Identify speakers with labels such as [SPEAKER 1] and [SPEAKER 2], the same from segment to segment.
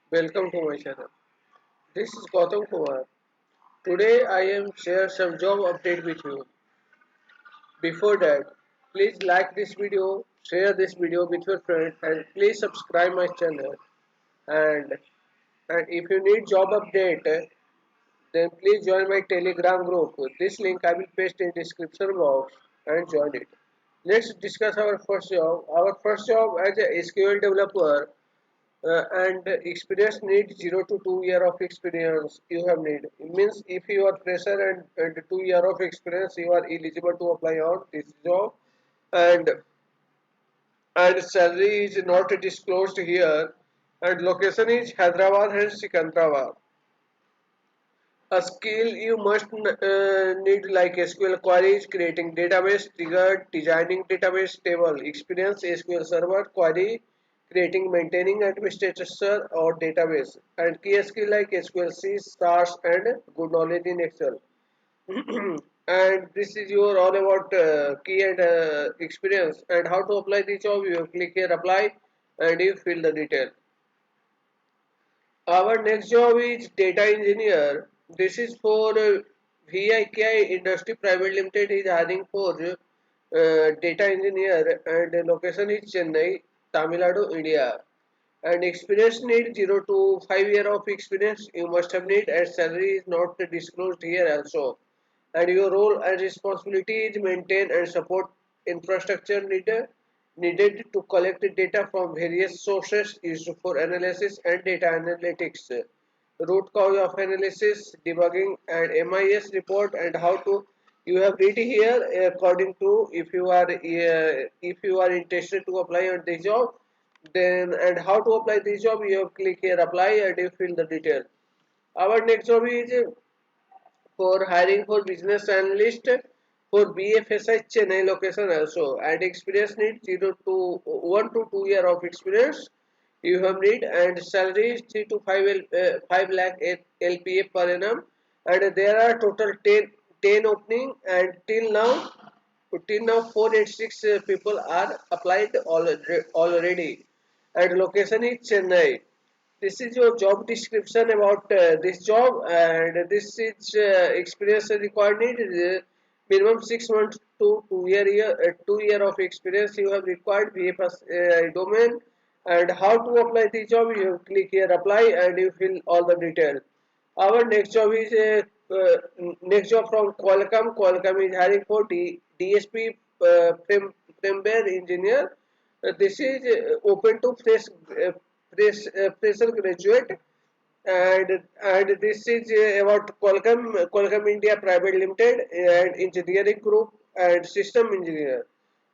[SPEAKER 1] Welcome to my channel. This is Gautam Kumar. Today I am share some job update with you. Before that, please like this video, share this video with your friends, and please subscribe my channel. And if you need job update, then please join my Telegram group. This link I will paste in description box and join it. Let's discuss our first job. Our first job as a SQL developer and experience need 0 to 2 year of experience you have need. It means if you are fresher and 2 year of experience you are eligible to apply on this job and salary is not disclosed here and location is Hyderabad and Sikandrabad. A skill you must need like SQL queries, creating database, trigger, designing database table, experience SQL Server, query, creating, maintaining administrator or database, and key skill like SQL C, stars, and good knowledge in Excel. And this is your all about key and experience and how to apply the job. You click here apply and you fill the detail. Our next job is data engineer. This is for VIKI Industry Private Limited is hiring for data engineer and the location is Chennai, Tamil Nadu, India. And experience need 0 to 5 year of experience you must have need and salary is not disclosed here also. And your role and responsibility is maintain and support infrastructure needed to collect data from various sources used for analysis and data analytics, root cause of analysis, debugging, and MIS report, and how to. You have read here according to if you are interested to apply on this job, then and how to apply this job. You have click here apply and you fill the detail. Our next job is for hiring for business analyst for BFSI Chennai location also and experience need 0 to 1 to 2 year of experience you have need and salary is 3 to 5 5 lakh LPA per annum and there are total 10 opening and till now 486 people are applied already and location is Chennai. This is your job description about this job and this is experience required need minimum 6 months to 2 year of experience you have required VFS domain and how to apply the job you click here apply and you fill all the detail. Our next job is next job from Qualcomm. Qualcomm is hiring for DSP firmware engineer. This is open to fresher graduate, and this is about Qualcomm India Private Limited and engineering group and system engineer.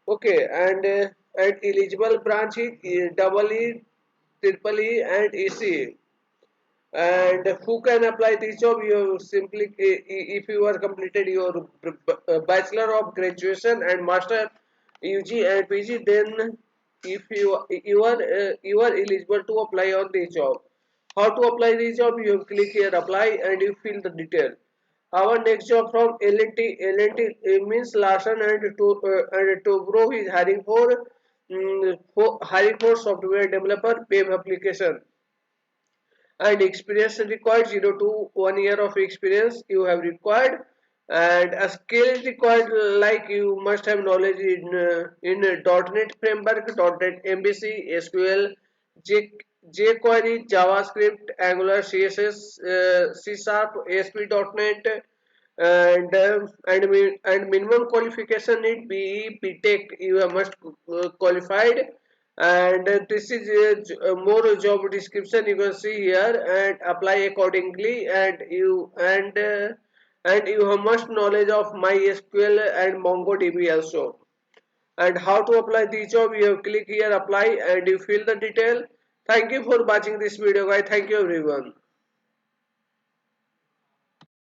[SPEAKER 1] Okay, and eligible branch is double E, triple E, and EC. And who can apply this job? You simply, if you are completed your bachelor of graduation and master UG and PG, then if you are eligible to apply on this job. How to apply this job? You click here apply and you fill the detail. Our next job from L&T means Larsen and Toubro is hiring for software developer web application and experience required 0 to 1 year of experience you have required and a skill is required like you must have knowledge in .NET framework, .NET MVC, SQL, jQuery, JavaScript, Angular, CSS, C Sharp, ASP.NET and minimum qualification need BE BTech you are must qualified and this is more job description you can see here and apply accordingly and you have much knowledge of MySQL and MongoDB also and how to apply the job you have click here apply and you fill the detail. Thank you for watching this video guys. Thank you everyone.